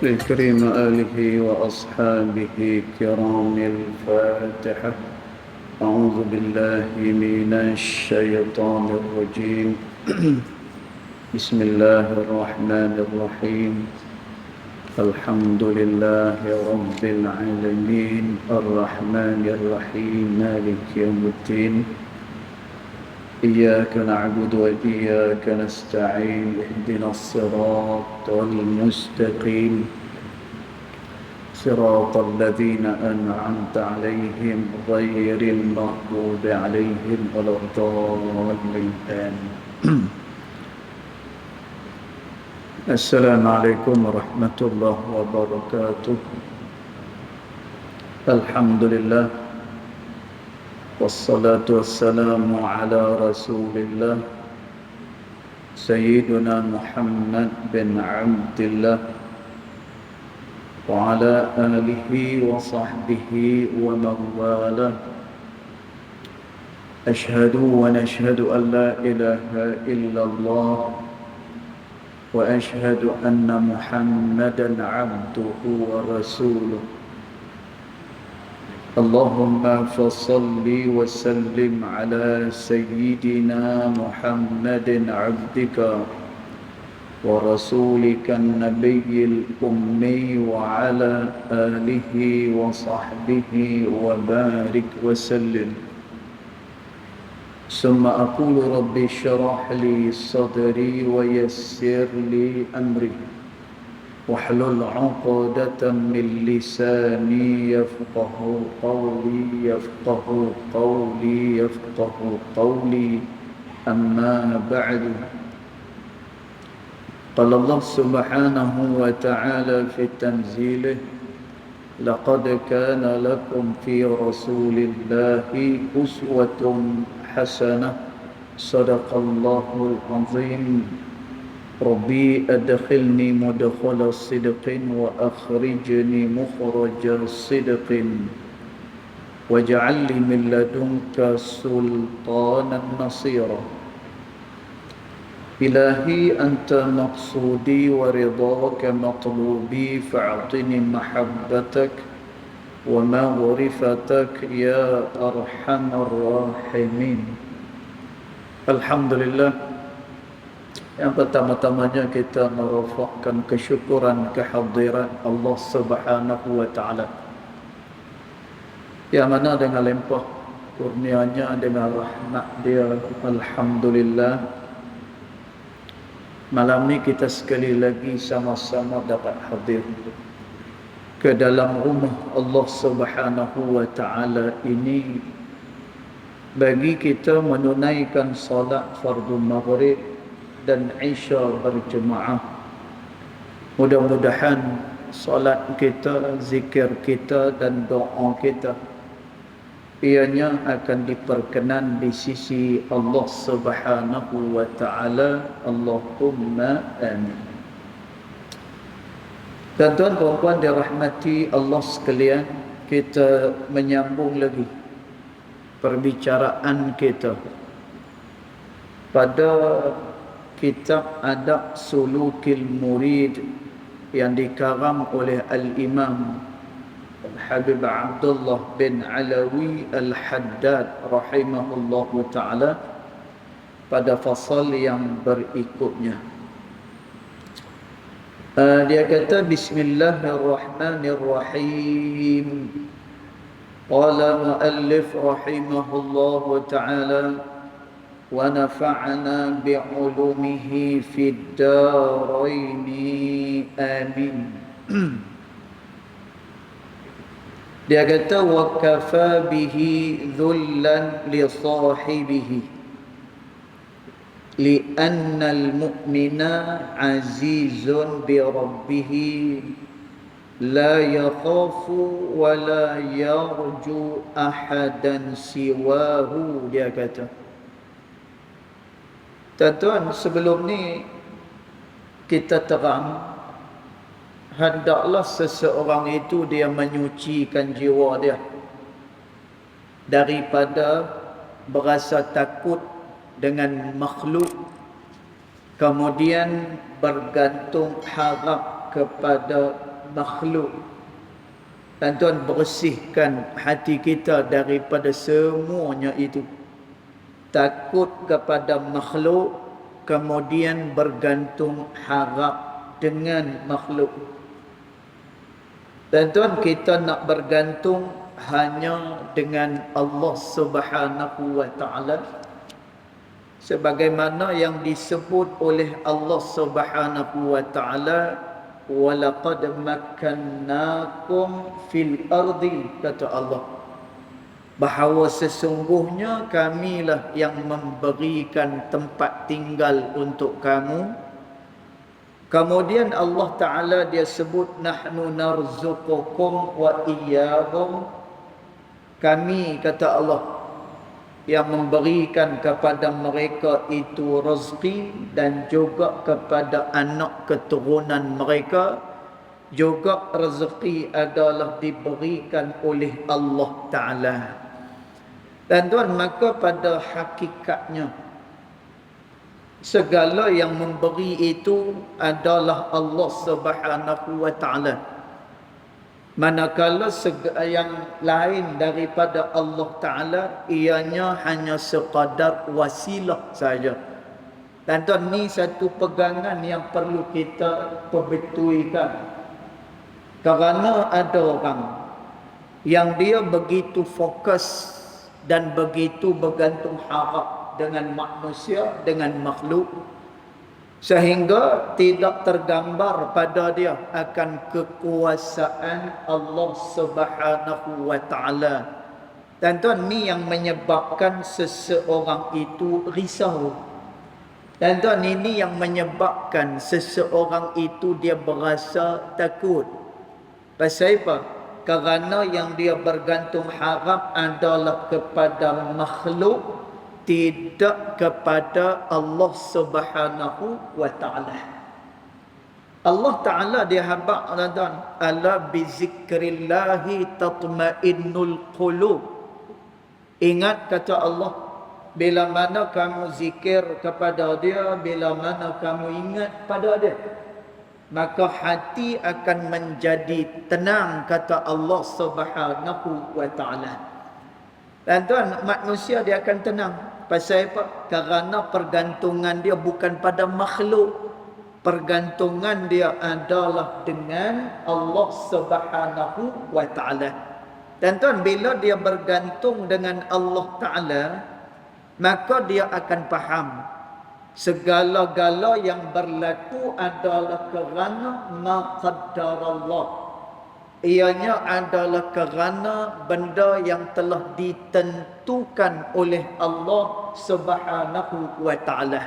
لكريم آله وأصحابه كرام الفاتحة. أعوذ بالله من الشيطان الرجيم. بسم الله الرحمن الرحيم. الحمد لله رب العالمين الرحمن الرحيم مالك يوم الدين. إياك نعبد وإياك نستعين. اهدنا الصراط المستقيم صراط الذين أنعمت عليهم غير المغضوب عليهم ولا الضالين. السلام عليكم ورحمة الله وبركاته. الحمد لله والصلاة والسلام على رسول الله سيدنا محمد بن عبد الله وعلى آله وصحبه ومن والاه. أشهد ونشهد أن لا إله إلا الله وأشهد أن محمدا عبده ورسوله. اللهم فصل وسلم على سيدنا محمد عبدك ورسولك النبي الأمي وعلى آله وصحبه وبارك وسلم. ثم أقول رب اشرح لي صدري ويسر لي أمري واحلل عقدة من لساني يفقه قولي أما بعد. قال الله سبحانه وتعالى في تنزيله: لقد كان لكم في رسول الله أسوة حسنة. صدق الله العظيم. ربي أدخلني مدخل صدق وأخرجني مخرج صدق واجعل لي من لدنك سلطانا نصيرا. إلهي أنت مقصودي ورضاك مطلوبي فاعطني محبتك ومغفرتك يا أرحم الراحمين. Alhamdulillah. Yang pertama-tamanya kita merafakkan kesyukuran kehadiran Allah Subhanahu wa taala. Yang mana dengan limpah kurnianya, dengan rahmat dia, alhamdulillah, malam ni kita sekali lagi sama-sama dapat hadir ke dalam rumah Allah Subhanahu wa taala ini bagi kita menunaikan solat fardu maghrib dan isya berjemaah. Mudah-mudahan solat kita, zikir kita dan doa kita ianya akan diperkenan di sisi Allah Subhanahu wa taala. Allahumma amin. Tuan-tuan puan-puan dirahmati Allah sekalian, kita menyambung lagi perbicaraan kita pada kitab Adab Sulukil Murid yang dikarang oleh Al-Imam Habib Abdullah bin Alawi Al-Haddad rahimahullahu ta'ala pada fasal yang berikutnya. Dia kata Bismillahirrahmanirrahim. Qala muallif rahimahullahu ta'ala wa nafa'na bi'ulumihi fid daraini amin. Dia kata wa kafa bihi dhullan li sahibihi li anna al-mu'mina azizun bi rabbih la yakhafu wa la yarju ahadan siwahu. Dia kata, tuan-tuan, sebelum ni kita terang hendaklah seseorang itu dia menyucikan jiwa dia daripada berasa takut dengan makhluk, kemudian bergantung harap kepada makhluk. Tuan-tuan, bersihkan hati kita daripada semuanya itu. Takut kepada makhluk, kemudian bergantung harap dengan makhluk. Tuan-tuan, kita nak bergantung hanya dengan Allah Subhanahu wa taala, sebagaimana yang disebut oleh Allah Subhanahu wa taala, walaqad makkannakum fil ardi, kata Allah, bahawa sesungguhnya kamilah yang memberikan tempat tinggal untuk kamu. Kemudian Allah Ta'ala dia sebut, nahnu narzuqukum wa iyyahum, kami, kata Allah, yang memberikan kepada mereka itu rezeki, dan juga kepada anak keturunan mereka juga rezeki adalah diberikan oleh Allah Ta'ala. Dan tuan, maka pada hakikatnya segala yang memberi itu adalah Allah Subhanahu wa taala. Manakala yang lain daripada Allah Ta'ala ianya hanya sekadar wasilah saja. Dan tuan, ni satu pegangan yang perlu kita perbetulkan. Kerana ada orang yang dia begitu fokus dan begitu bergantung harap dengan manusia, dengan makhluk, sehingga tidak tergambar pada dia akan kekuasaan Allah Subhanahu wa taala. Dan tuan, ni yang menyebabkan seseorang itu risau. Dan tuan, ini yang menyebabkan seseorang itu dia berasa takut. Pasal apa? Kerana yang dia bergantung harap adalah kepada makhluk, tidak kepada Allah Subhanahu wa taala. Allah Ta'ala dia habaq, tuan, ala bizikrillahi tatmainnul qulub. Ingat, kata Allah, bila mana kamu zikir kepada dia, bila mana kamu ingat pada dia, maka hati akan menjadi tenang, kata Allah Subhanahu wa taala. Dan tuan, manusia dia akan tenang. Pasal apa? Kerana pergantungan dia bukan pada makhluk. Pergantungan dia adalah dengan Allah Subhanahu wa taala. Dan tuan, bila dia bergantung dengan Allah Ta'ala, maka dia akan faham segala-gala yang berlaku adalah kerana ma qaddarallah. Ianya adalah kerana benda yang telah ditentukan oleh Allah Subhanahu wa taala.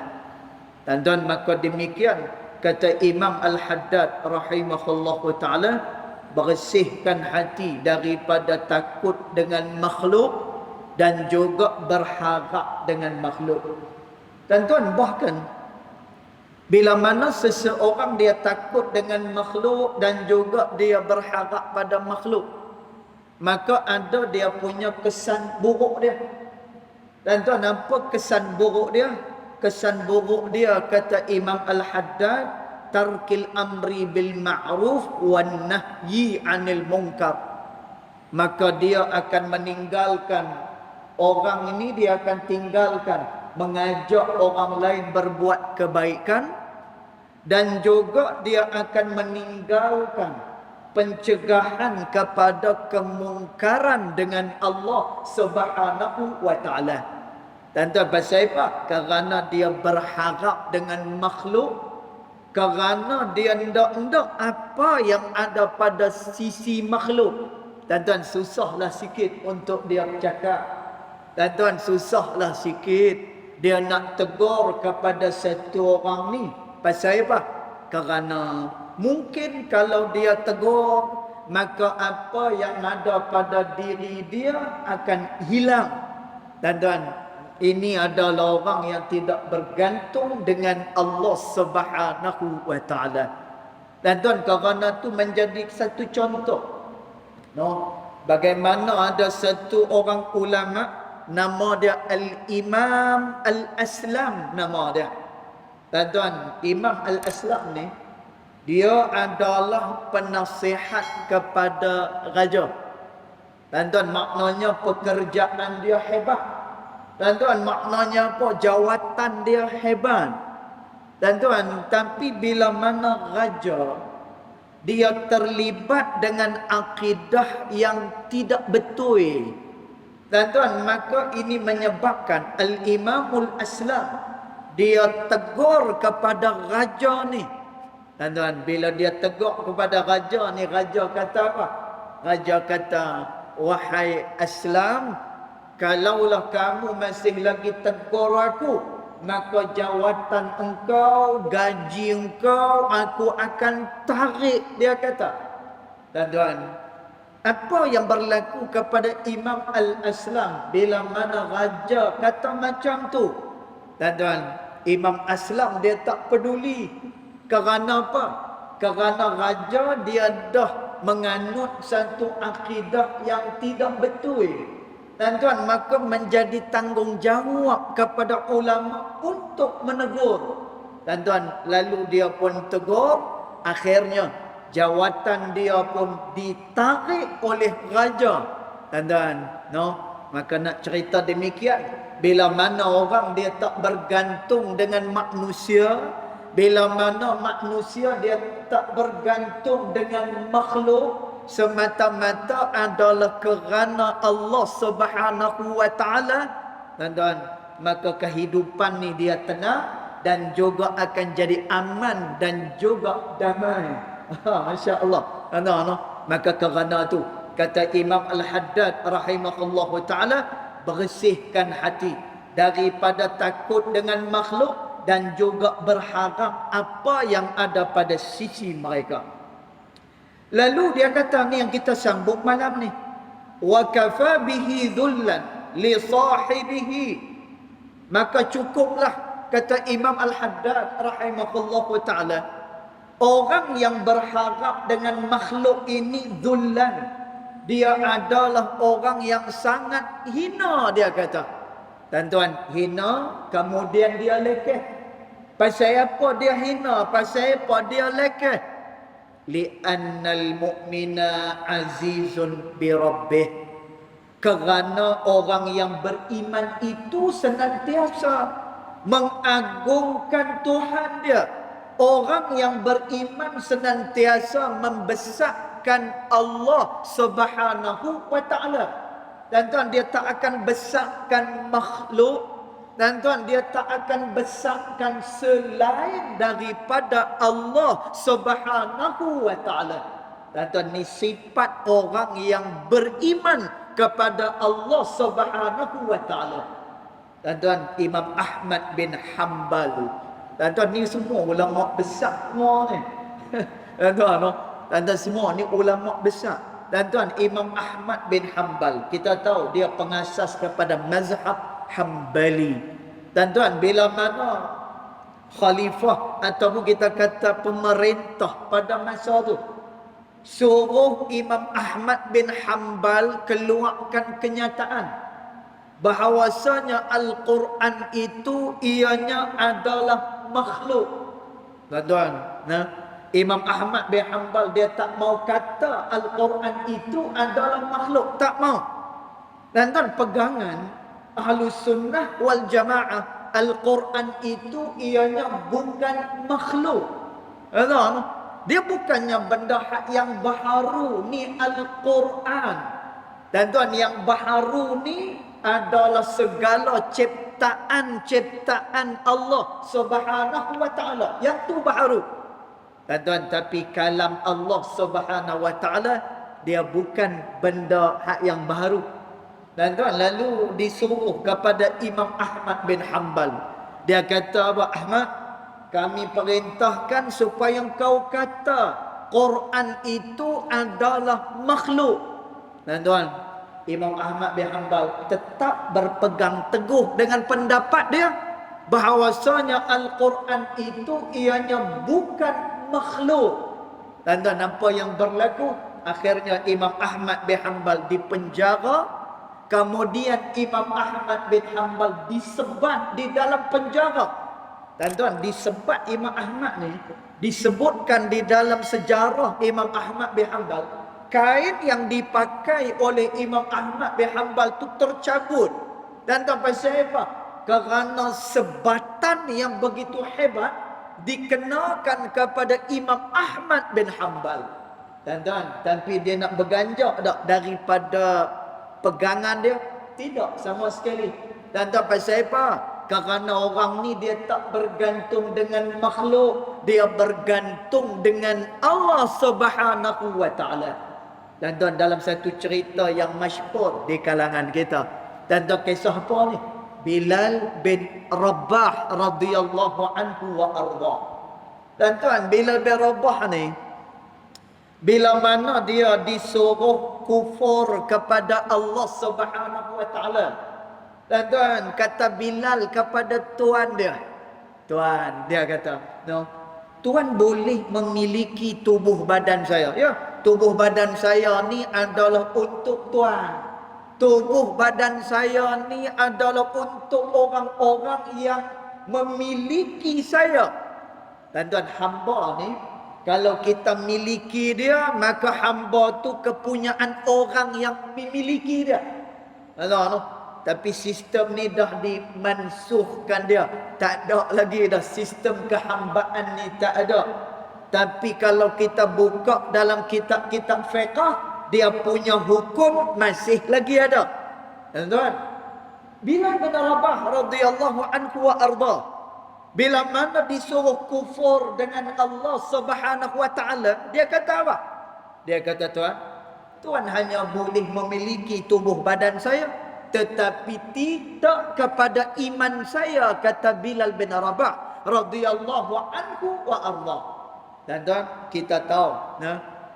Dan tuan, maka demikian kata Imam Al-Haddad rahimahullahu taala, bersihkan hati daripada takut dengan makhluk dan juga berharap dengan makhluk. Dan tuan, bahkan bila mana seseorang dia takut dengan makhluk dan juga dia berharap pada makhluk, maka ada dia punya kesan buruk dia. Dan tuan, apa kesan buruk dia? Kesan buruk dia, kata Imam Al-Haddad, tarkil amri bil ma'ruf wan nahyi 'anil munkar. Maka dia akan meninggalkan, orang ini dia akan tinggalkan mengajak orang lain berbuat kebaikan, dan juga dia akan meninggalkan pencegahan kepada kemungkaran dengan Allah Subhanahu wa taala. Dan tuan, pasal apa? Kerana dia berharap dengan makhluk, kerana dia hendak apa yang ada pada sisi makhluk. Dan tuan, susahlah sikit untuk dia bercakap. Dan tuan, susahlah sikit dia nak tegur kepada satu orang ni. Pasal apa? Kerana mungkin kalau dia tegur, maka apa yang ada pada diri dia akan hilang. Dan tuan, ini adalah orang yang tidak bergantung dengan Allah Subhanahu wa taala. Dan tuan, kerana tu menjadi satu contoh. Bagaimana ada satu orang ulama, nama dia Al-Imam Al-Aslam, nama dia. Dan tuan, Imam Al-Aslam ni, Dia adalah penasihat kepada raja. Tuan-tuan, maknanya pekerjaan dia hebat. Tuan-tuan, maknanya apa? Jawatan dia hebat. Tuan-tuan, tapi bila mana raja dia terlibat dengan akidah yang tidak betul, tuan-tuan, maka ini menyebabkan Al-Imamul Aslam dia tegur kepada raja ni. Tuan-tuan, bila dia tegur kepada raja ni, raja kata apa? Raja kata, wahai Aslam, kalaulah kamu masih lagi tegur aku, maka jawatan engkau, gaji engkau, aku akan tarik, dia kata. Tuan-tuan, apa yang berlaku kepada Imam Al-Aslam bila mana raja kata macam tu? Tuan-tuan, Imam Aslam dia tak peduli. Kerana apa? Kerana raja dia dah menganut satu akidah yang tidak betul. Tuan-tuan, maka menjadi tanggungjawab kepada ulama untuk menegur. Tuan-tuan, lalu dia pun tegur, akhirnya jawatan dia pun ditarik oleh raja. Tuan-tuan, maka nak cerita demikian, bila mana orang dia tak bergantung dengan manusia, bila mana manusia dia tak bergantung dengan makhluk, semata-mata adalah kerana Allah Subhanahu wa taala, tuan-tuan, maka kehidupan ni dia tenang dan juga akan jadi aman dan juga damai. Masya-Allah. Tuan-tuan, maka kerana tu kata Imam Al-Haddad rahimahullahu taala, bersihkan hati daripada takut dengan makhluk dan juga berharap apa yang ada pada sisi mereka. Lalu dia kata ni yang kita sambung malam ni, wa kafa bihi dhullan li sahibihi, maka cukuplah, kata Imam Al-Haddad rahimahullahu taala, orang yang berharap dengan makhluk ini dhullan, dia adalah orang yang sangat hina, dia kata. Tuan-tuan, hina kemudian dia lekeh. Pasal apa dia hina? Pasal apa dia lekeh? Li'annal mu'mina azizun bi rabbih. Kerana orang yang beriman itu senantiasa mengagungkan Tuhan dia. Orang yang beriman senantiasa membesarkan Allah Subhanahu wa taala. Tuan-tuan, dia tak akan besarkan makhluk. Tuan-tuan, dia tak akan besarkan selain daripada Allah Subhanahu wa taala. Tuan-tuan, ni sifat orang yang beriman kepada Allah Subhanahu wa taala. Tuan-tuan, Imam Ahmad bin Hanbal. Tuan-tuan, ni semua ulama besar semua ni. Tuan-tuan, semua ni ulama besar. Tuan-tuan, Imam Ahmad bin Hanbal, kita tahu dia pengasas kepada mazhab Hambali. Tuan-tuan, bila mana khalifah ataupun kita kata pemerintah pada masa tu suruh Imam Ahmad bin Hanbal keluarkan kenyataan bahawasanya Al-Quran itu ianya adalah makhluk. Tuan-tuan, Imam Ahmad bin Hanbal dia tak mau kata Al-Quran itu adalah makhluk, tak mau. Tuan-tuan, pegangan Ahlus Sunnah wal Jamaah, Al-Quran itu ianya bukan makhluk. Tuan-tuan, dia bukannya benda yang baharu ni Al-Quran. Tuan-tuan, yang baharu ni adalah segala ciptaan Allah Subhanahu wa taala. Yang tu baharu. Tuan-tuan, tapi kalam Allah Subhanahu wa taala dia bukan benda yang baharu. Tuan-tuan, lalu disuruh kepada Imam Ahmad bin Hanbal. Dia kata, apa Ahmad, kami perintahkan supaya kau kata Quran itu adalah makhluk. Tuan-tuan, Imam Ahmad bin Hanbal tetap berpegang teguh dengan pendapat dia bahawasanya Al-Quran itu ianya bukan makhluk. Tuan-tuan, apa yang berlaku? Akhirnya Imam Ahmad bin Hanbal dipenjara. Kemudian Imam Ahmad bin Hanbal disebat di dalam penjara. Tuan-tuan, disebut Imam Ahmad ni, disebutkan di dalam sejarah Imam Ahmad bin Hanbal, kain yang dipakai oleh Imam Ahmad bin Hanbal tu tercabut. Dan tuan pasal apa? Kerana sebatan yang begitu hebat dikenakan kepada Imam Ahmad bin Hanbal. Tuan-tuan, tapi dia nak berganjak tak daripada pegangan dia? Tidak sama sekali. Dan tuan pasal apa? Kerana orang ni dia tak bergantung dengan makhluk, dia bergantung dengan Allah Subhanahu wa taala. Dan tuan, dalam satu cerita yang masyhur di kalangan kita, dan tuan, kisah apa ni? Bilal bin Rabah radhiyallahu anhu wa arda. Dan tuan, Bilal bin Rabah ni, bila mana dia disuruh kufur kepada Allah Subhanahu wa taala. Dan tuan, kata Bilal kepada tuan dia, tuan, dia kata, no, tuan boleh memiliki tubuh badan saya. Ya, tubuh badan saya ni adalah untuk tuan. Tubuh badan saya ni adalah untuk orang-orang yang memiliki saya. Dan tuan, hamba ni, kalau kita miliki dia, maka hamba tu kepunyaan orang yang memiliki dia. Allah, tapi sistem ni dah dimansuhkan dia. Tak ada lagi dah sistem kehambaan ni, tak ada. Tapi kalau kita buka dalam kitab-kitab fiqh, dia punya hukum masih lagi ada. Tuan-tuan, Bilal bin Rabah radhiyallahu anhu wa arda, bila mana disuruh kufur dengan Allah Subhanahu wa taala, dia kata apa? Dia kata, tuan hanya boleh memiliki tubuh badan saya, tetapi tidak kepada iman saya, kata Bilal bin Rabah radhiyallahu anhu wa arda. Dan tuan, kita tahu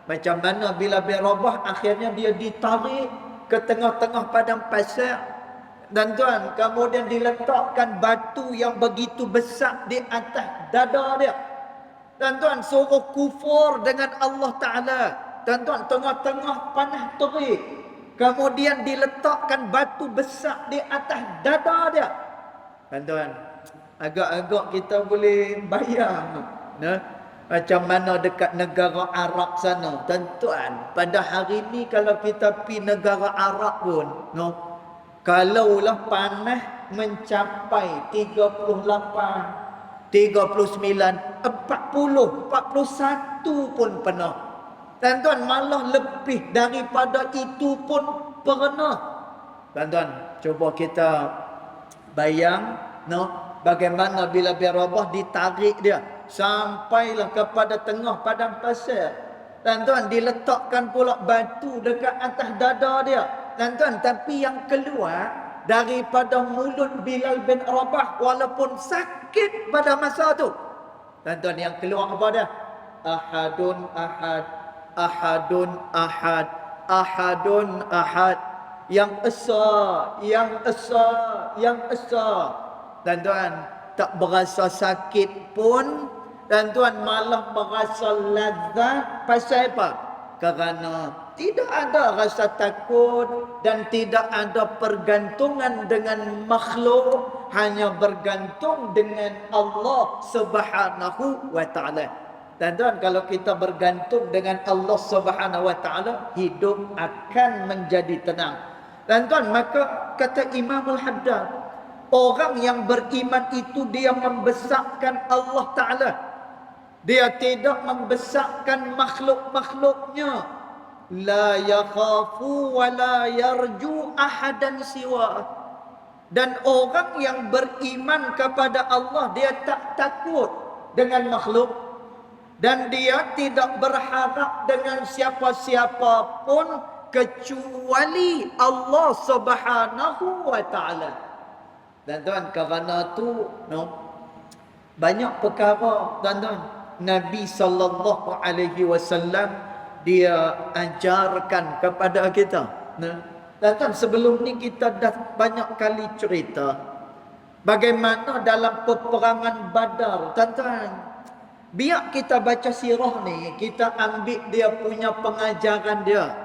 macam mana Bilal bin Rabah akhirnya dia ditarik ke tengah-tengah padang pasir. Dan tuan, kemudian diletakkan batu yang begitu besar di atas dada dia. Dan tuan, suruh kufur dengan Allah Ta'ala. Dan tuan, tengah-tengah panas terik, kemudian diletakkan batu besar di atas dada dia. Tuan-tuan, agak-agak kita boleh bayang macam mana dekat negara Arab sana. Tuan-tuan, pada hari ni kalau kita pergi negara Arab pun, kalaulah panas mencapai 38, 39, 40, 41 pun pernah. Tuan-tuan, malah lebih daripada itu pun pernah. Tuan-tuan, cuba kita bayang, bagaimana bila Rabah ditarik dia sampailah kepada tengah padang pasir. Tuan-tuan, diletakkan pula batu dekat atas dada dia. Tuan-tuan, tapi yang keluar daripada mulut Bilal bin Rabah, walaupun sakit pada masa tu, tuan-tuan, yang keluar apa dia? Ahadun ahad, ahadun ahad, ahadun ahad. Yang esa, yang esa, yang esa. Tuan-tuan, tak berasa sakit pun. Tuan-tuan, malah merasa lazat. Pasal apa? Kerana tidak ada rasa takut dan tidak ada pergantungan dengan makhluk, hanya bergantung dengan Allah Subhanahu wa taala. Tuan-tuan, kalau kita bergantung dengan Allah Subhanahu wa taala, hidup akan menjadi tenang. Tuan-tuan, maka kata Imam Al-Haddad, orang yang beriman itu dia membesarkan Allah Ta'ala. Dia tidak membesarkan makhluk-makhluknya. La yakhafu wa la yarju ahadan siwa. Dan orang yang beriman kepada Allah, dia tak takut dengan makhluk. Dan dia tidak berharap dengan siapa-siapa pun kecuali Allah Subhanahu wa taala. Dan tuan, kerana tu banyak perkara, tuan-tuan, Nabi sallallahu alaihi wasallam dia ajarkan kepada kita. Dan tuan, sebelum ni kita dah banyak kali cerita bagaimana dalam peperangan Badar. Tuan-tuan, biar kita baca sirah ni, kita ambil dia punya pengajaran dia.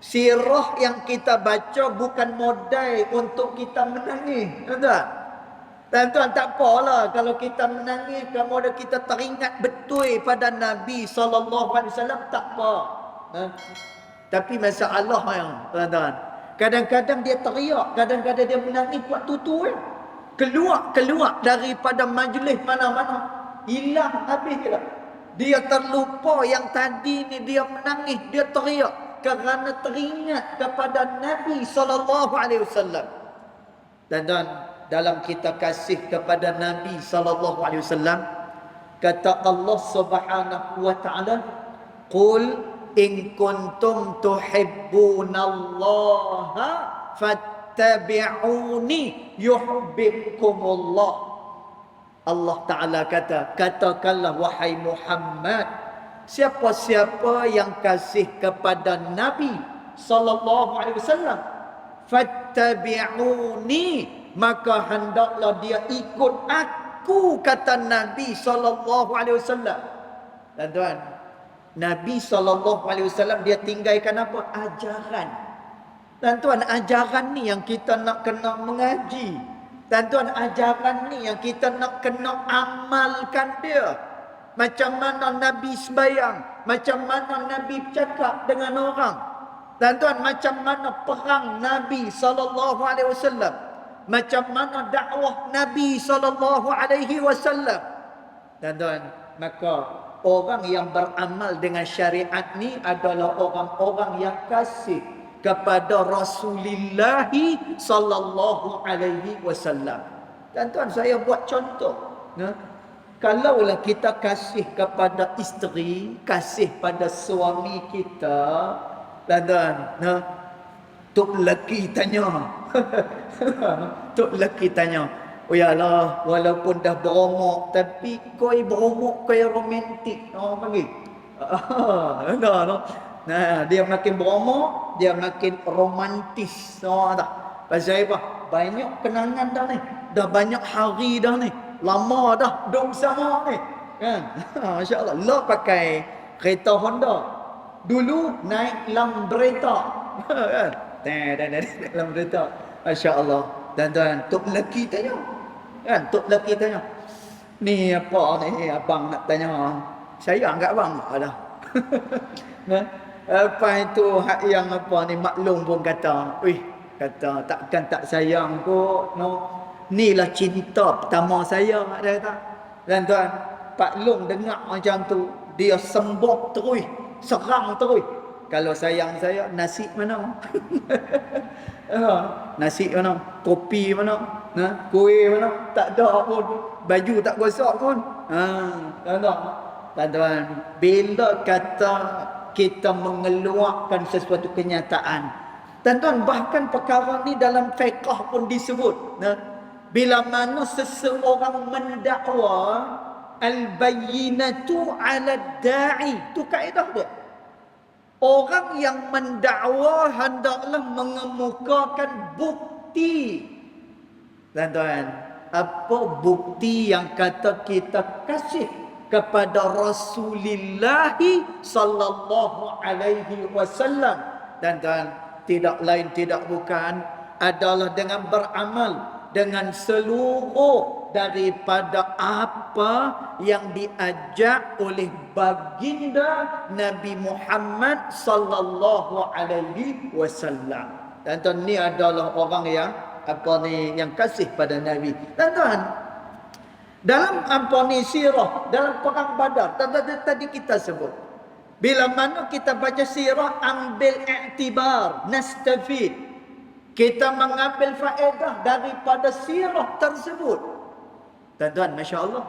Sirah yang kita baca bukan modal untuk kita menangis, tuan-tuan. Tuan-tuan, tak apalah kalau kita menangis, kemudian kita teringat betul pada Nabi SAW, tak apa. Ha? Tapi masalah yang tuan-tuan, kadang-kadang dia teriak, kadang-kadang dia menangis buat tutur. Keluar daripada majlis mana-mana, hilang habis dia. Dia terlupa yang tadi ni dia menangis, dia teriak kerana teringat kepada Nabi SAW. Dan dalam kita kasih kepada Nabi SAW, kata Allah Subhanahu wa taala, qul in kuntum tuhibbunallaha fattabi'uni yuhibbukumullah. Allah Ta'ala kata, katakanlah wahai Muhammad, siapa-siapa yang kasih kepada Nabi SAW, fattabi'uni, maka hendaklah dia ikut aku, kata Nabi SAW. Dan tuan, Nabi SAW dia tinggalkan apa? Ajaran. Dan tuan, ajaran ni yang kita nak kena mengaji. Dan tuan, ajaran ni yang kita nak kena amalkan dia. Macam mana Nabi sembahyang, macam mana Nabi bercakap dengan orang. Dan tuan, macam mana perang Nabi SAW, macam mana dakwah Nabi SAW. Dan tuan, maka orang yang beramal dengan syariat ni adalah orang-orang yang kasih kepada Rasulullah sallallahu alaihi wasallam. Dan tuan, saya buat contoh. Kalaulah kita kasih kepada isteri, kasih pada suami kita, dan tuan, tok lelaki tanya. Tok lelaki tanya, oh yalah, walaupun dah beromok, tapi koi beromok koi romantik. Oh, panggil. Nah, dia makin beromok, dia makin romantis. Tak? Pasal apa? Banyak kenangan dah ni. Dah banyak hari dah ni. Lama dah duduk bersama ni. Kan? Masya Allah. Lah pakai kereta Honda. Dulu naik Lambretta. Kan? Lambretta. Masya Allah. Dan tuan, tok lelaki tanya. Kan? Tok lelaki tanya. Ni apa ni? Abang nak tanya. Sayang kat abang. Alah. Apa itu hak yang apa ni, maklum pun kata, kata takkan tak sayang kot, no. Inilah cinta pertama saya, dia kata. Dan tuan, Pak Long dengar macam tu, dia sembok terus, serang terus. Kalau sayang saya, nasi mana? Nasi mana? Kopi mana? Kuih mana? Tak ada pun. Baju tak gosok pun. Tuan-tuan, bila kata kita mengeluarkan sesuatu kenyataan, tuan-tuan, bahkan perkara ni dalam fiqh pun disebut, bila mana seseorang mendakwa, al-bayyinatu 'ala ad-da'i, tu kaedah dia. Orang yang mendakwa hendaklah mengemukakan bukti. Tuan-tuan, apa bukti yang kata kita kasih kepada Rasulullah sallallahu alaihi wasallam? Dan tidak lain tidak bukan adalah dengan beramal dengan seluruh daripada apa yang diajak oleh baginda Nabi Muhammad sallallahu alaihi wasallam. Dan ni adalah orang yang yang kasih pada Nabi. Dan dalam sirah, dalam perang Badar, tadi kita sebut, bila mana kita baca sirah, ambil iktibar, nastafid, kita mengambil faedah daripada sirah tersebut. Tuan-tuan, Masya Allah,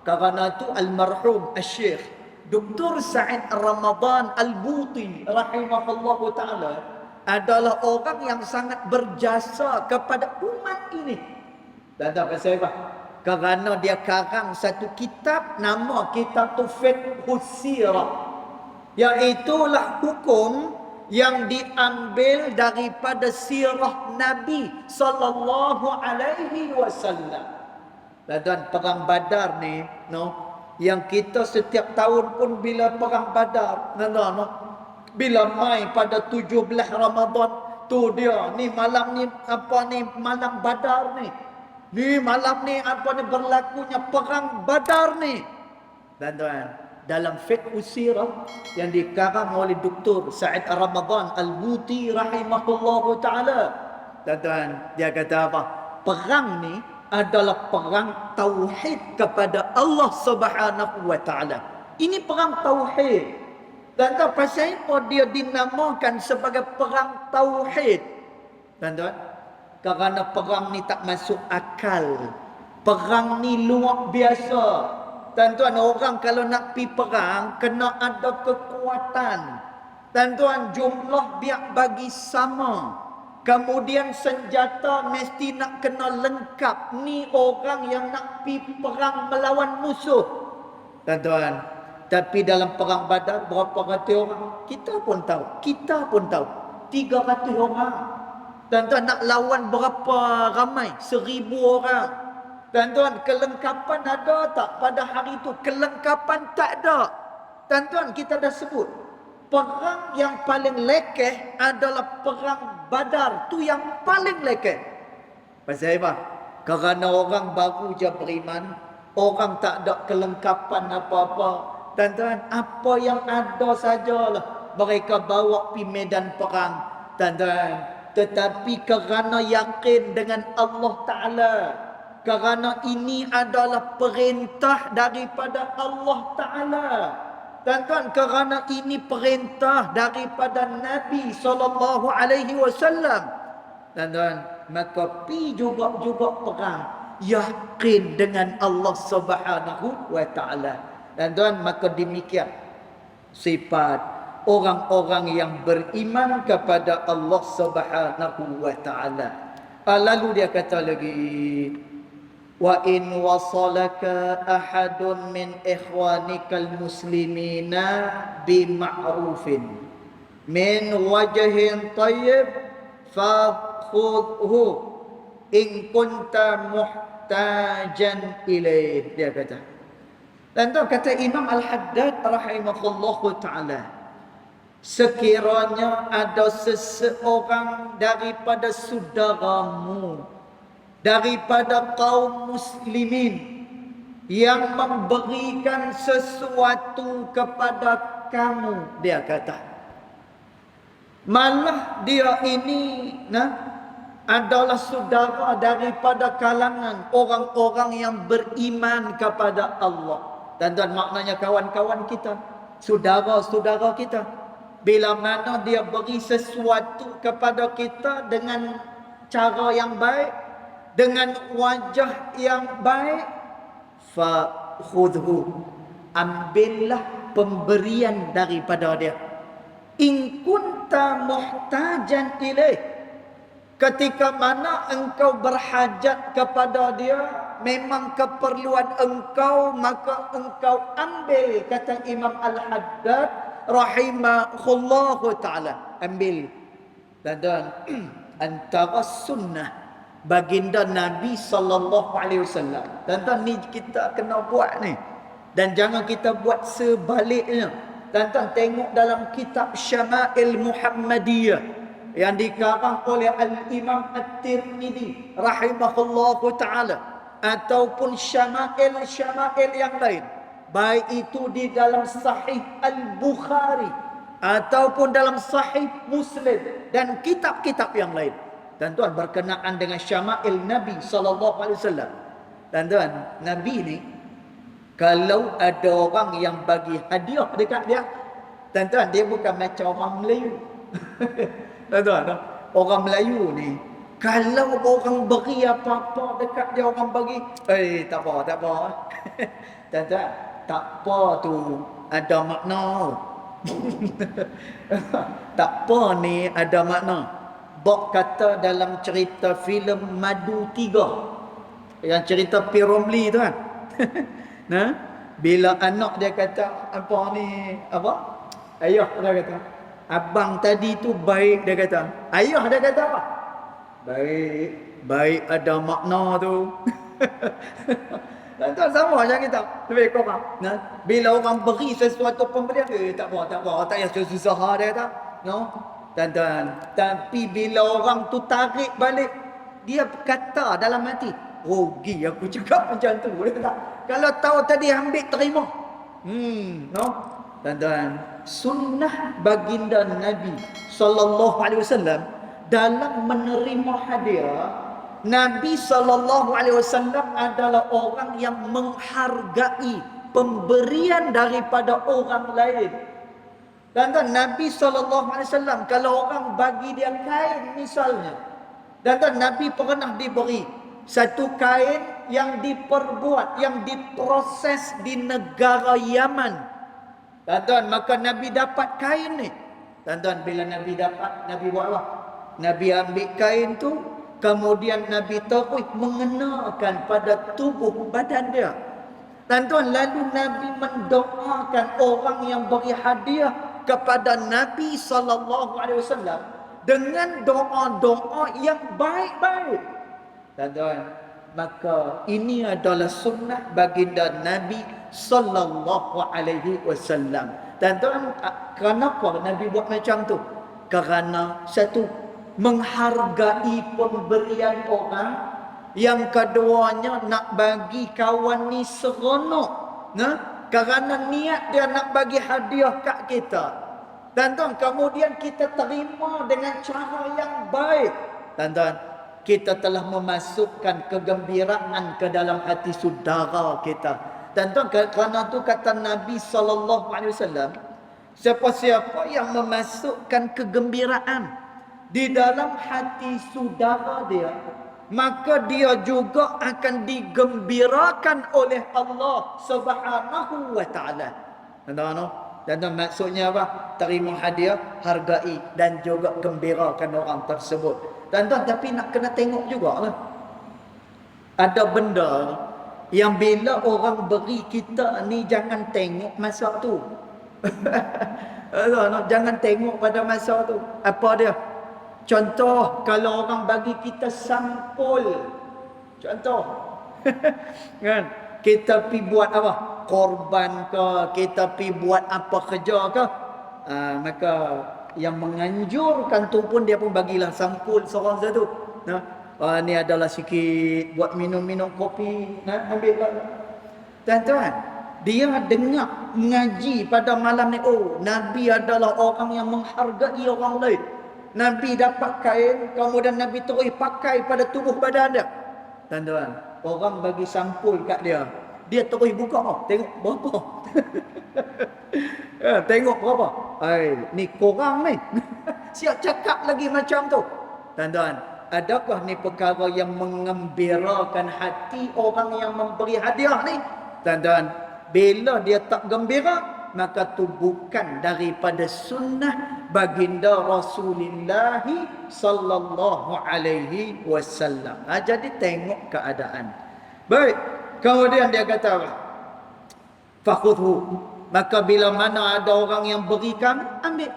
kerana itu almarhum Al-Syekh Dr. Sa'id Ramadan Al-Buti rahimahullah ta'ala adalah orang yang sangat berjasa kepada umat ini. Tuan-tuan, pasal apa? Kerana dia karang satu kitab, nama kitab tu Fiqhus Sirah, iaitulah hukum yang diambil daripada sirah Nabi sallallahu alaihi wasallam. Dan perang Badar ni, yang kita setiap tahun pun bila perang Badar, bila mai pada 17 Ramadan tu dia, ni malam ni malam Badar ni. Ni malam ni apa ni berlakunya perang Badar ni. Tuan-tuan, dalam fiqh sirah yang dikarang oleh Dr. Said Ramadan Al-Buti rahimahullahu taala. Tuan-tuan, dia kata apa? Perang ni adalah perang tauhid kepada Allah Subhanahu wa taala. Ini perang tauhid. Tuan-tuan, pasal apa dia dinamakan sebagai perang tauhid? Tuan-tuan, kerana perang ni tak masuk akal. Perang ni luar biasa. Tuan-tuan, orang kalau nak pergi perang, kena ada kekuatan. Tuan-tuan, jumlah biar bagi sama. Kemudian senjata mesti nak kena lengkap. Ni orang yang nak pergi perang melawan musuh. Tuan-tuan, tapi dalam perang Badar, berapa ratus orang? Kita pun tahu. 300 orang. Tuan-tuan, nak lawan berapa ramai? 1000 orang. Tuan-tuan, kelengkapan ada tak pada hari itu? Kelengkapan tak ada. Tuan-tuan, kita dah sebut. Perang yang paling lekeh adalah perang Badar. Tu yang paling lekeh. Pasal apa? Kerana orang baru je beriman. Orang tak ada kelengkapan apa-apa. Tuan-tuan, apa yang ada sajalah mereka bawa pergi medan perang. Tuan-tuan, tetapi kerana yakin dengan Allah Ta'ala, kerana ini adalah perintah daripada Allah Ta'ala, tuan-tuan, kerana ini perintah daripada Nabi SAW, tuan-tuan, maka pi juga perang yakin dengan Allah Subhanahu wa taala. Tuan-tuan, maka demikian sifat orang-orang yang beriman kepada Allah Subhanahu wa taala. Lalu dia kata lagi, wa in wasalaka ahadun min ikhwanikal muslimina bima'rufin min wajhin tayyib fakhudhu in kunta muhtajan ilaih. Dia kata, dan tu kata Imam Al-Haddad rahimahullahu ta'ala, sekiranya ada seseorang daripada saudaramu, daripada kaum muslimin, yang memberikan sesuatu kepada kamu, dia kata, malah dia ini adalah saudara daripada kalangan orang-orang yang beriman kepada Allah. Dan maknanya kawan-kawan kita, saudara-saudara kita. Bila mana dia beri sesuatu kepada kita dengan cara yang baik, dengan wajah yang baik, fa khudhu, ambillah pemberian daripada dia. In kunta muhtajan ilaih, ketika mana engkau berhajat kepada dia, memang keperluan engkau, maka engkau ambil. Kata Imam Al-Haddad rahimahullahu ta'ala, ambil. Dan antara sunnah baginda Nabi SAW. Tuan-tuan, ni kita kena buat ni. Dan jangan kita buat sebaliknya. Tuan-tuan, tengok dalam kitab Syama'il Muhammadiyah yang dikarang oleh Al-Imam At-Tirmidhi rahimahullahu ta'ala, ataupun Syama'il yang lain, baik itu di dalam Sahih Al-Bukhari ataupun dalam Sahih Muslim dan kitab-kitab yang lain. Tuan-tuan, berkenaan dengan syama'il Nabi SAW. Tuan-tuan, Nabi ni, kalau ada orang yang bagi hadiah dekat dia, tuan-tuan, dia bukan macam orang Melayu. Tuan-tuan, orang Melayu ni, kalau orang beri apa-apa dekat dia, orang bagi, tak apa. Tuan-tuan, tak apa tu, ada makna. Tak apa ni, ada makna. Bok kata dalam cerita filem Madu 3, yang cerita P. Romlee tu kan. Bila anak dia kata, apa ni, apa? Ayah dia kata, abang tadi tu baik, dia kata. Ayah dia kata apa? Baik ada makna tu. Tuan-tuan, sama macam kita. Lebih kurang. Bila orang beri sesuatu pemberian, tak apa, tak payah susah dia kata. Tuan-tuan, tapi bila orang tu tarik balik, dia kata dalam hati, Rugi aku cakap macam tu. Boleh tak? Kalau tahu tadi ambil terima. No? Tuan-tuan, sunnah baginda Nabi sallallahu alaihi wasallam dalam menerima hadiah, Nabi sallallahu alaihi wasallam adalah orang yang menghargai pemberian daripada orang lain. Dan Nabi sallallahu alaihi wasallam kalau orang bagi dia kain misalnya, dan Nabi pernah diberi satu kain yang diperbuat, yang diproses di negara Yaman. Tuan-tuan, maka Nabi dapat kain ni. Tuan-tuan, bila Nabi dapat, Nabi buat apa? Nabi ambil kain tu, kemudian Nabi terus mengenakan pada tubuh badan dia. Tuan-tuan, lalu Nabi mendoakan orang yang beri hadiah kepada Nabi SAW dengan doa-doa yang baik-baik. Tuan-tuan, maka ini adalah sunnah baginda Nabi sallallahu alaihi wasallam. Tuan-tuan, kenapa Nabi buat macam tu? Kerana satu, menghargai pemberian orang. Yang keduanya, nak bagi kawan ni seronok. Kerana niat dia nak bagi hadiah kat kita. Tuan-tuan, kemudian kita terima dengan cara yang baik. Tuan-tuan, kita telah memasukkan kegembiraan ke dalam hati saudara kita. Tuan-tuan, kerana tu kata Nabi SAW, siapa-siapa yang memasukkan kegembiraan di dalam hati saudara dia, maka dia juga akan digembirakan oleh Allah Subhanahu wa taala. Tuan-tuan, maksudnya apa? Terima hadiah, hargai dan juga gembirakan orang tersebut. Tuan-tuan, tapi nak kena tengok juga lah. Ada benda yang bila orang beri kita ni, jangan tengok masa tu. Jangan tengok pada masa tu. Apa dia? Contoh, kalau orang bagi kita sampul. Contoh. Kan? Kita pi buat apa? Korban ke? Kita pi buat apa kerja ke? Maka yang menganjurkan tu pun dia pun bagilah sampul seorang satu. Ni adalah sikit buat minum-minum kopi. Ambil lah. Tuan-tuan, dia dengar mengaji pada malam ni. Oh, Nabi adalah orang yang menghargai orang lain. Nabi dapat kain, kemudian Nabi terus pakai pada tubuh badan dia. Tuan-tuan, orang bagi sampul kat dia. Dia terus buka, tengok berapa. Tengok berapa. Ni korang ni. Siap cakap lagi macam tu. Tuan-tuan, adakah ni perkara yang mengembirakan hati orang yang memberi hadiah ni? Tuan-tuan, bila dia tak gembira, maka tu bukan daripada sunnah baginda Rasulullah sallallahu alaihi wasallam. Jadi tengok keadaan. Baik, kemudian dia kata apa? Fakhudhu, maka bila mana ada orang yang berikan, ambil.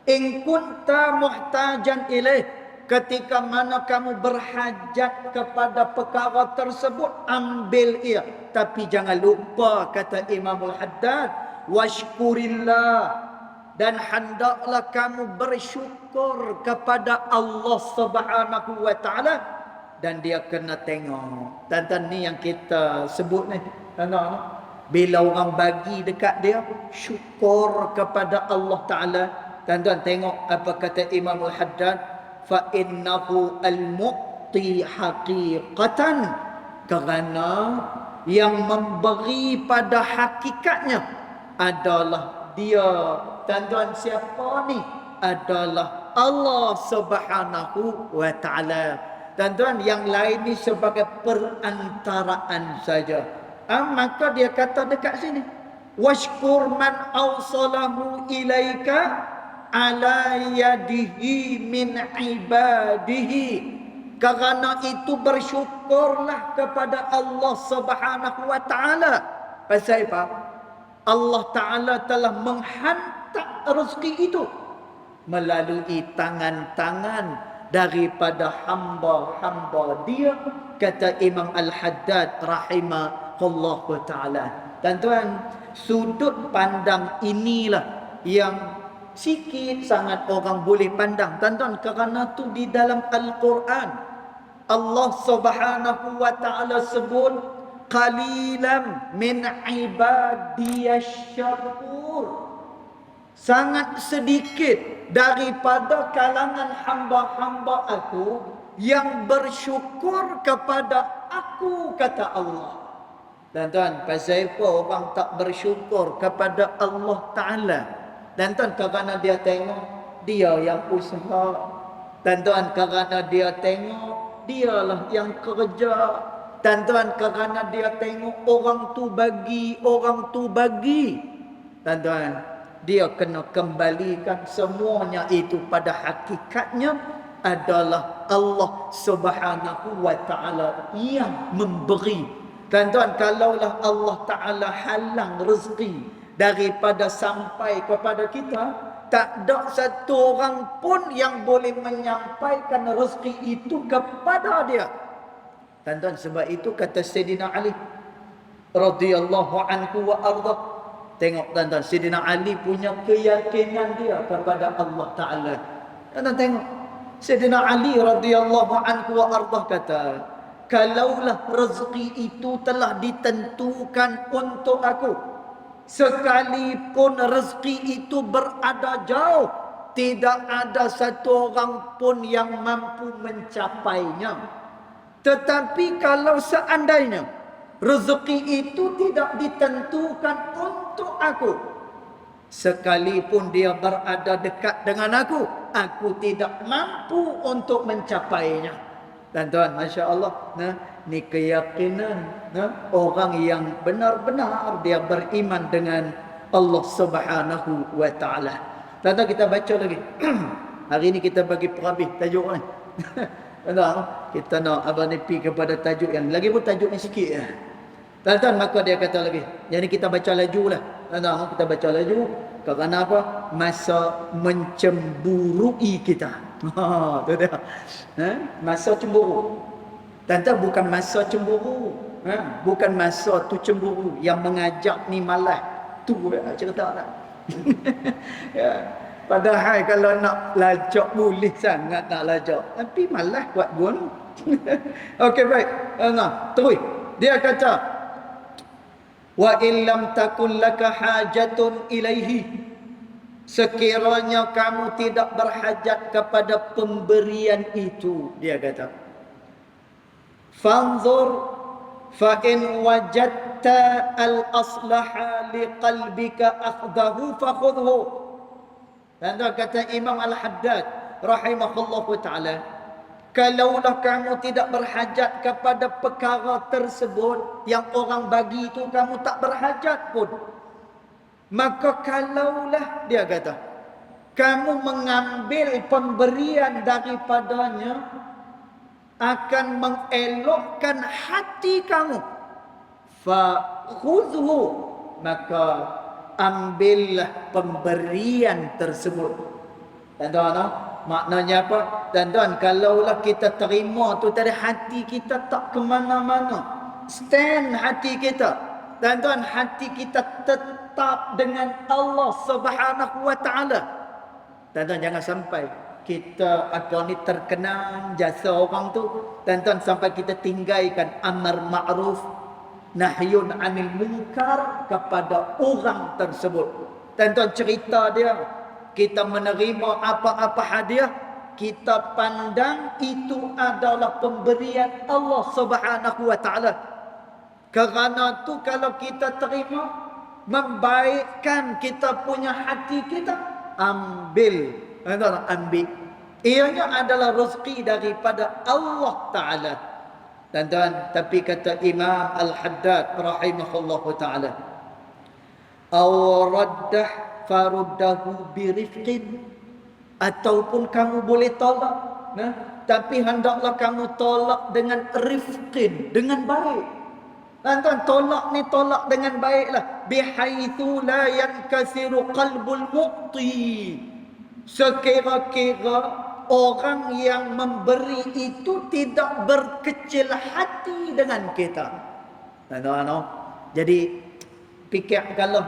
In kunta muhtajan ilaih, ketika mana kamu berhajat kepada perkara tersebut, ambil ia. Tapi jangan lupa, kata Imamul Haddad, washkurillah, dan hendaklah kamu bersyukur kepada Allah Subhanahu wa taala. Dan dia kena tengok. Tuan-tuan, ni yang kita sebut ni. Tuan-tuan, bila orang bagi dekat dia, syukur kepada Allah Taala. Tuan-tuan, tengok apa kata Imam Al-Haddad, fa innahu al-mu'ti haqiqatan, kerana yang memberi pada hakikatnya adalah dia. Tuan-tuan, siapa ni? Adalah Allah Subhanahu wa taala. Tuan-tuan, yang lain ni sebagai perantaraan saja. Maka dia kata dekat sini, washkur man awsalahu ilaika ala yadihi min ibadihi. Kerana itu bersyukurlah kepada Allah Subhanahu wa taala. Pasal apa? Allah Taala telah menghantar rezeki itu melalui tangan-tangan daripada hamba-hamba dia, kata Imam Al-Haddad rahimahullahu taala. Tuan-tuan, sudut pandang inilah yang sikit sangat orang boleh pandang. Tuan-tuan, kerana tu di dalam Al-Quran Allah Subhanahu wa taala sebut qalilan min ibadiyasy syakur. Sangat sedikit daripada kalangan hamba-hamba aku yang bersyukur kepada aku, kata Allah. Dan tuan, pasal apa orang tak bersyukur kepada Allah Ta'ala? Dan tuan, kerana dia tengok dia yang usaha. Dan tuan, kerana dia tengok dialah yang kerja. Dan tuan, kerana dia tengok orang tu bagi, orang tu bagi. Dan tuan, dia kena kembalikan semuanya itu pada hakikatnya adalah Allah Subhanahu wa taala yang memberi. Dan tuan, kalaulah Allah Taala halang rezeki daripada sampai kepada kita, tak ada satu orang pun yang boleh menyampaikan rezeki itu kepada dia. Dan tuan, sebab itu kata Sayyidina Ali radhiyallahu anhu wa arda. Tengok tuan-tuan, Sayyidina Ali punya keyakinan dia kepada Allah Ta'ala. Tuan-tuan tengok, Sayyidina Ali radhiyallahu anhu wa arda kata, kalaulah rezeki itu telah ditentukan untuk aku, sekalipun rezeki itu berada jauh, tidak ada satu orang pun yang mampu mencapainya. Tetapi kalau seandainya rezeki itu tidak ditentukan untuk aku, sekalipun dia berada dekat dengan aku tidak mampu untuk mencapainya. Dan tuan, Masya Allah, ni keyakinan orang yang benar-benar dia beriman dengan Allah Subhanahu wa ta'ala. Dan tuan, kita baca lagi. Hari ini kita bagi perhabis tajuk ni. Tuan, kita nak abang ni pergi kepada tajuk yang lagi pun tajuk ni sikit ya. Tuan-tuan, maka dia kata lagi, yang ni kita baca laju lah. Tuan-tuan, kita baca laju. Kerana apa? Masa mencemburui kita. Tu dia. Masa cemburu. Tuan-tuan, bukan masa cemburu. Bukan masa tu cemburu yang mengajak ni malas. Tu cerita tak? Ya. Padahal kalau nak lajak boleh sangat nak lajak. Tapi malas buat guna. Okey, baik. Terus. Dia kata, wa illam takun laka hajatun ilaihi, sekiranya kamu tidak berhajat kepada pemberian itu, dia kata, fanzur fa in wajadta al-aslaha liqalbika akhdahu fakhudhu. Dan kata Imam Al-Haddad rahimahullahu ta'ala, kalaulah kamu tidak berhajat kepada perkara tersebut, yang orang bagi itu kamu tak berhajat pun, maka kalaulah, dia kata, kamu mengambil pemberian daripadanya, akan mengelokkan hati kamu, fa khudhu, maka ambillah pemberian tersebut. Dan tuan, maknanya apa? Dan tuan, kalaulah kita terima tu dari hati kita tak ke mana-mana, stand hati kita, dan tuan, hati kita tetap dengan Allah Subhanahu wa ta'ala. Dan tuan, jangan sampai kita akan ni terkenang jasa orang tu, dan tuan, sampai kita tinggalkan amar ma'ruf nahyun anil munkar kepada orang tersebut. Dan tuan, cerita dia, kita menerima apa-apa hadiah, kita pandang itu adalah pemberian Allah Subhanahu wa ta'ala. Kerana tu kalau kita terima, membaikkan kita punya hati kita, ambil. Ambil. Ianya adalah rezeki daripada Allah Ta'ala. Dan tuan, tapi kata Imam Al-Haddad rahimahullahu ta'ala, aw raddah faruddahu birifqin, ataupun kamu boleh tolak, tapi hendaklah kamu tolak dengan rifqin, dengan baik. Dan tuan, tolak ni tolak dengan baiklah, bihaitsu la yankasiru qalbul mu'ti, sekira-kira orang yang memberi itu tidak berkecil hati dengan kita. Jadi fikir kalau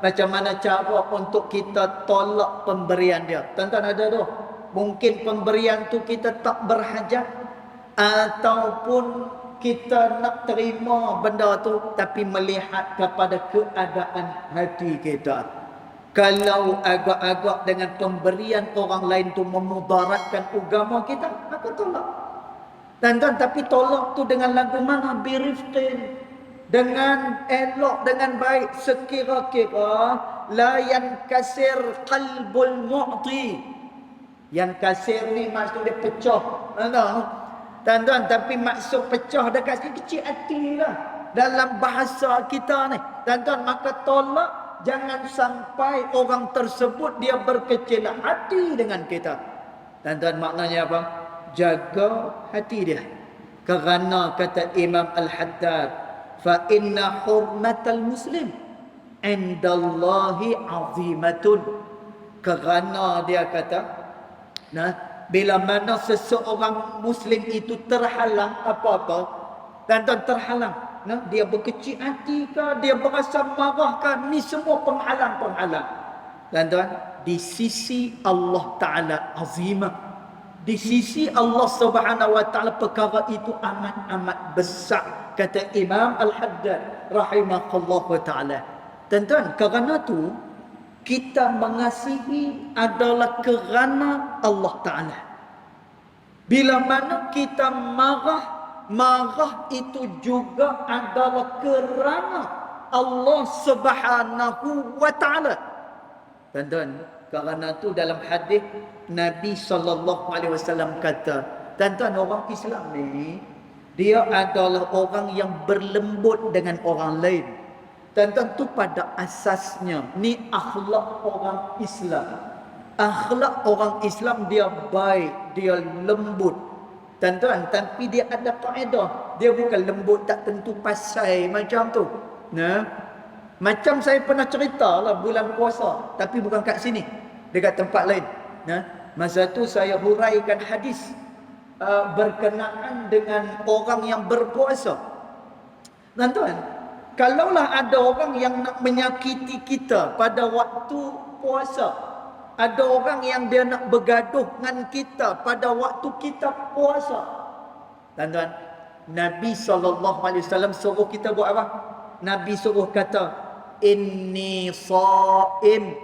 macam mana cara untuk kita tolak pemberian dia. Tuan-tuan, ada tu, mungkin pemberian tu kita tak berhajat, ataupun kita nak terima benda tu tapi melihat kepada keadaan hati kita. Kalau agak-agak dengan pemberian orang lain tu memudaratkan agama kita, maka tolak. Tuan-tuan, tapi tolak tu dengan lagu mana? Birifqin, dengan elok, dengan baik, sekira-kira la yankasir qalbul mu'ti. Yang kasir ni maksud dia pecah. Tuan-tuan, tapi maksud pecah dekat sini kecil hati lah dalam bahasa kita ni. Tuan-tuan, maka tolak, jangan sampai orang tersebut dia berkecil hati dengan kita. Tuan-tuan, maknanya apa? Jaga hati dia. Kerana kata Imam Al-Haddad, fa inna hurmatal muslim indallahi azimatun. Kerana dia kata, bila mana seseorang muslim itu terhalang apa-apa, tuan-tuan, terhalang, dia berkecil hati ke, dia berasa marah ke, ni semua penghalang-penghalang. Tuan-tuan, di sisi Allah Ta'ala azimah. Di sisi Allah Subhanahu wa Ta'ala perkara itu amat-amat besar, kata Imam Al-Haddad rahimahullah ta'ala. Tuan-tuan, kerana tu kita mengasihi adalah kerana Allah Ta'ala. Bila mana kita marah itu juga adalah kerana Allah Subhanahu wa Ta'ala. Tuan-tuan, kerana tu dalam hadis Nabi SAW kata, tuan-tuan, orang Islam ni dia adalah orang yang berlembut dengan orang lain. Tuan-tuan, tu pada asasnya ni akhlak orang Islam. Akhlak orang Islam dia baik, dia lembut. Tuan-tuan, tapi dia ada kaedah. Dia bukan lembut tak tentu pasal macam tu. Macam saya pernah cerita lah bulan puasa, tapi bukan kat sini, dekat tempat lain. Masa tu saya huraikan hadis berkenaan dengan orang yang berpuasa. Tuan-tuan, kalaulah ada orang yang nak menyakiti kita pada waktu puasa, ada orang yang dia nak bergaduh dengan kita pada waktu kita puasa, tuan-tuan, Nabi SAW suruh kita buat apa? Nabi suruh kata, inni shaim,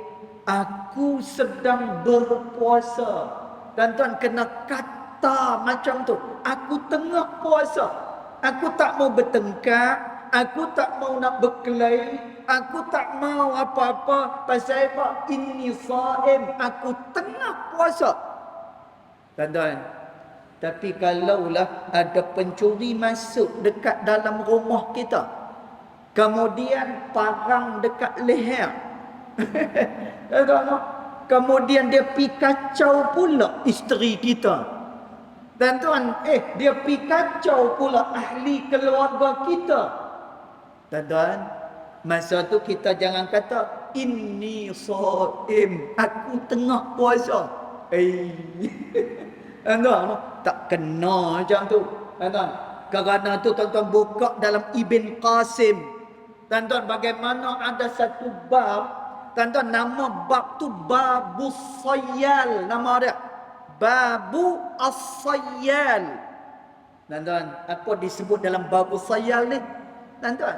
aku sedang berpuasa. Tuan-tuan, kena kata macam tu, aku tengah puasa. Aku tak mau bertengkar, aku tak mau nak berkelahi, aku tak mau apa-apa. Pasal apa? Inni shaim, aku tengah puasa. Tuan-tuan, tapi kalaulah ada pencuri masuk dekat dalam rumah kita, kemudian parang dekat leher, kemudian dia pi kacau pula isteri kita, tuan-tuan, dia pi kacau pula ahli keluarga kita. Tuan-tuan, masa tu kita jangan kata inni shaim, aku tengah puasa. Tuan-tuan, tak kena macam tu. Tuan-tuan, kerana tu tuan-tuan buka dalam Ibn Qasim. Tuan-tuan, bagaimana ada satu bab, tuan-tuan, nama bab tu Babu Sayyal, nama dia Babu As-Sayyal. Tuan-tuan, apa disebut dalam Babu Sayyal ni? Tuan-tuan,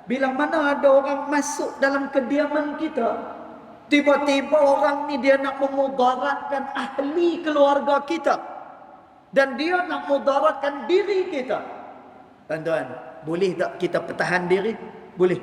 bila mana ada orang masuk dalam kediaman kita, tiba-tiba orang ni dia nak memudaratkan ahli keluarga kita, dan dia nak mudaratkan diri kita. Tuan-tuan, boleh tak kita pertahan diri? Boleh.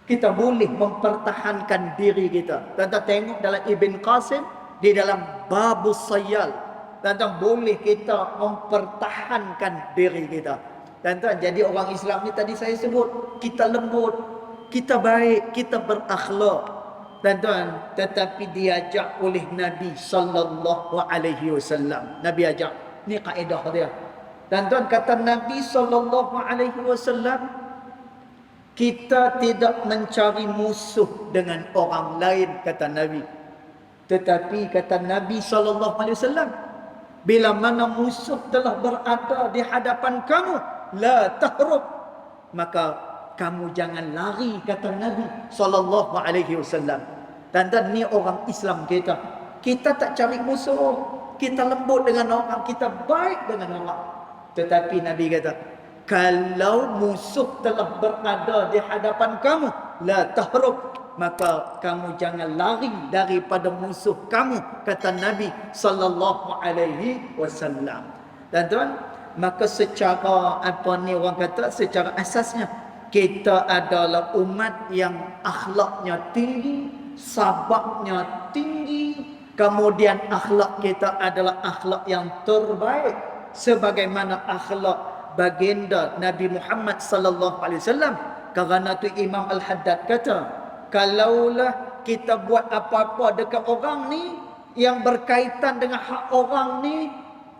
Kita boleh mempertahankan diri kita. Tuan-tuan tengok dalam Ibn Qasim, di dalam Babus Sayyal, tuan-tuan, boleh kita mempertahankan diri kita. Tuan-tuan, jadi orang Islam ni tadi saya sebut, kita lembut, kita baik, kita berakhlak. Tuan-tuan, tetapi diajak oleh Nabi SAW. Nabi ajak. Ni kaedah dia. Tuan-tuan, kata Nabi SAW, kita tidak mencari musuh dengan orang lain, kata Nabi. Tetapi kata Nabi SAW, bila mana musuh telah berada di hadapan kamu, la tahrub, maka kamu jangan lari, kata Nabi SAW. Tuan-tuan, ni orang Islam kita. Kita tak cari musuh. kita lembut dengan orang, kita baik dengan orang. Tetapi Nabi kata, kalau musuh telah berada di hadapan kamu, la tahruk, maka kamu jangan lari daripada musuh kamu, kata Nabi sallallahu alaihi wasallam. Dan tuan, maka secara apa ni orang kata, secara asasnya kita adalah umat yang akhlaknya tinggi, sabarnya tinggi, kemudian akhlak kita adalah akhlak yang terbaik sebagaimana akhlak baginda Nabi Muhammad sallallahu alaihi wasallam. Kerana tu Imam Al-Haddad kata, kalaulah kita buat apa-apa dekat orang ni yang berkaitan dengan hak orang ni,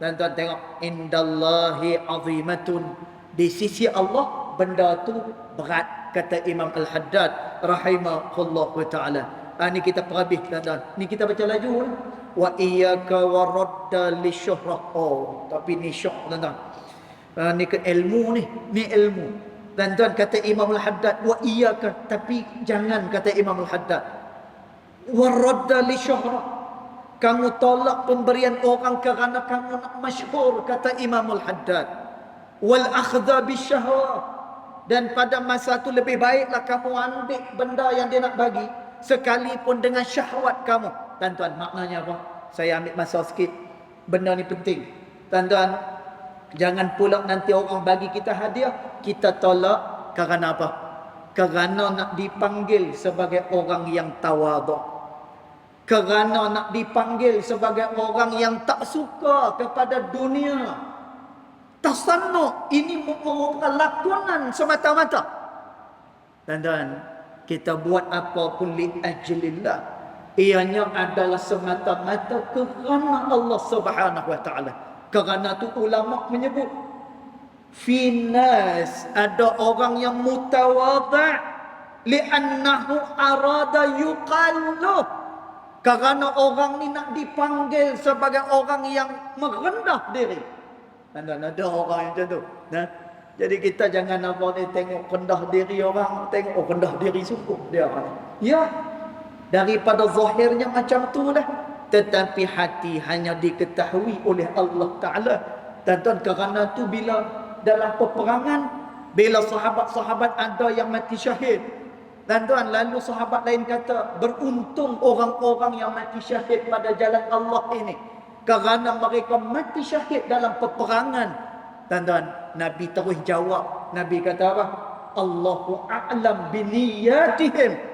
dan tuan tengok, indallahi azimatun, di sisi Allah benda tu berat, kata Imam Al-Haddad rahimahullah taala. Ni kita perhabis tuan-tuan. Ni kita baca laju. Wa iyyaka waradda lisyuhrah. Oh, tapi ni syuh tuan-tuan. Ni ke ilmu ni. Ni ilmu. Tuan-tuan, kata Imam Al-Haddad, wa iyyaka, tapi jangan, kata Imam Al-Haddad, waradda lisyuhrah. Kamu tolak pemberian orang kerana kamu nak masyhur, kata Imam Al-Haddad. Wal akhdha bisyahwah. Dan pada masa tu lebih baiklah kamu ambil benda yang dia nak bagi, sekalipun dengan syahwat kamu. Tuan-tuan, maknanya apa? Saya ambil masa sikit. Benda ni penting. Tuan-tuan, jangan pula nanti orang bagi kita hadiah, kita tolak kerana apa? Kerana nak dipanggil sebagai orang yang tawaduk. Kerana nak dipanggil sebagai orang yang tak suka kepada dunia. Tasannu, ini merupakan lakonan semata-mata. Tuan-tuan, kita buat apa pun li ajlillah, ianya adalah semata-mata kerana Allah Subhanahu wa taala. Kerana tu ulama menyebut, finas, ada orang yang mutawadha' li'annahu arada yuqallu, kerana orang ni nak dipanggil sebagai orang yang merendah diri. Dan ada orang yang macam tu. Nah, jadi kita jangan apa ni tengok rendah diri orang, tengok rendah diri sungguh dia orang. Ya, daripada zahirnya macam tu lah. Tetapi hati hanya diketahui oleh Allah Ta'ala. Dan kerana tu bila dalam peperangan, bila sahabat-sahabat ada yang mati syahid, dan tuan, lalu sahabat lain kata, beruntung orang-orang yang mati syahid pada jalan Allah ini, kerana mereka mati syahid dalam peperangan. Dan tuan, Nabi terus jawab. Nabi kata apa? Allahu a'lam biniyatihim.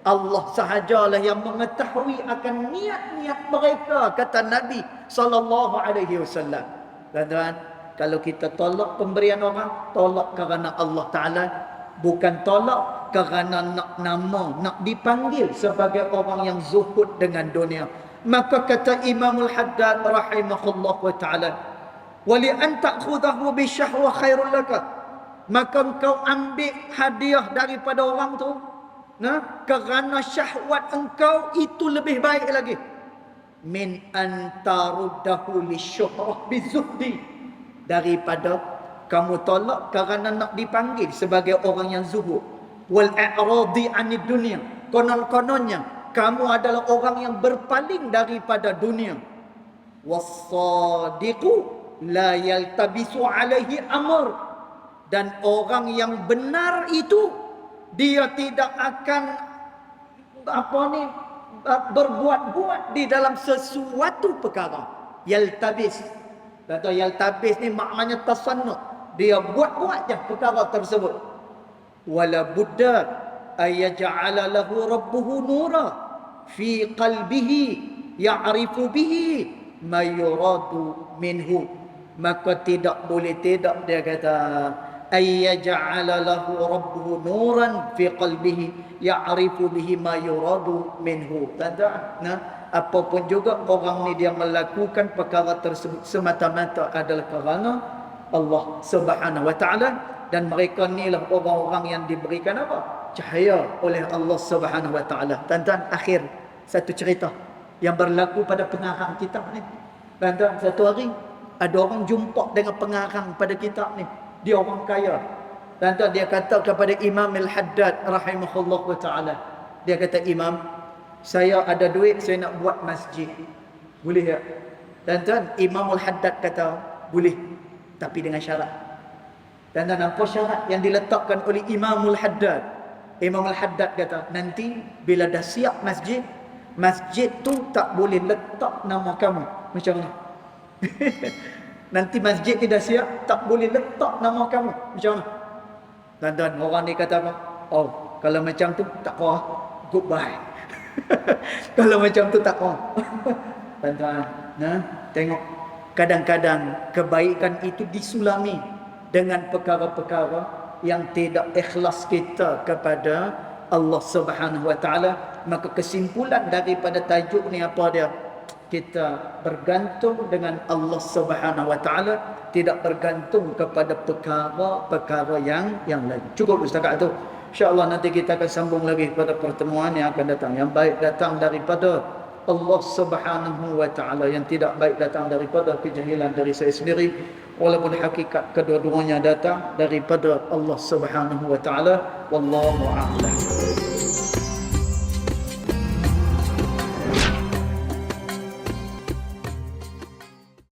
Allah sahajalah yang mengetahui akan niat-niat mereka, kata Nabi sallallahu alaihi wasallam. Dan tuan, kalau kita tolak pemberian orang, tolak kerana Allah Ta'ala, bukan tolak kerana nak nama, nak dipanggil sebagai orang yang zuhud dengan dunia. Maka kata Imam Al-Haddad rahimahullah wa ta'ala, wali an ta'khudahu bisyahwa khairul laka, maka engkau ambil hadiah daripada orang tu, nah, kerana syahwat engkau itu lebih baik lagi, min an taruddahu lisyuhrah bizuhdi, daripada kamu tolak kerana nak dipanggil sebagai orang yang zuhud, wal a'radi anid dunia, konon-kononnya kamu adalah orang yang berpaling daripada dunia. Was-sadiqu la yaltabisu alaihi amr, dan orang yang benar itu dia tidak akan berbuat-buat di dalam sesuatu perkara. Yaltabis, kata yaltabis ni maknanya tasannu, dia buat-buat je perkara tersebut. Wala budda ayaj'ala lahu rabbuhu nura fi qalbihi ya'rifu bihi ma yuradu minhu, maka tidak boleh tidak, dia kata ayaj'ala lahu rabbuhu nuran fi qalbihi ya'rifu bihi ma yuradu minhu. Tanda, nah, apapun juga orang ni dia melakukan perkara tersebut semata-mata adalah kerana Allah Subhanahu wa taala, dan mereka inilah orang-orang yang diberikan apa? Cahaya oleh Allah Subhanahu wa taala. Tuan-tuan, akhir satu cerita yang berlaku pada pengarang kitab ni. Tuan-tuan, satu hari ada orang jumpa dengan pengarang pada kitab ni. Dia orang kaya. Tuan-tuan, dia kata kepada Imam Al-Haddad rahimahullah wa taala, dia kata, Imam, saya ada duit, saya nak buat masjid. Boleh tak? Dan tuan, Imamul Haddad kata boleh, tapi dengan syarat. Dan apa syarat yang diletakkan oleh Imamul Haddad? Imamul Haddad kata, nanti bila dah siap masjid, masjid tu tak boleh letak nama kamu. Macam mana? Nanti masjid ni dah siap, tak boleh letak nama kamu. Macam mana? Dan orang ni kata apa? Oh, kalau macam tu tak apa, goodbye. Kalau macam tu tak apa. Tuan-tuan, tengok, kadang-kadang kebaikan itu disulami dengan perkara-perkara yang tidak ikhlas kita kepada Allah Subhanahu Wa Taala. Maka kesimpulan daripada tajuk ni apa dia? Kita bergantung dengan Allah Subhanahu Wa Taala, tidak bergantung kepada perkara-perkara yang lain. Cukup setakat tu. InsyaAllah nanti kita akan sambung lagi pada pertemuan yang akan datang. Yang baik datang daripada Allah Subhanahu Wa Taala, yang tidak baik datang daripada kejahilan dari saya sendiri, walaupun hakikat kedua-duanya datang daripada Allah Subhanahu Wa Taala. Wallahu a'lam.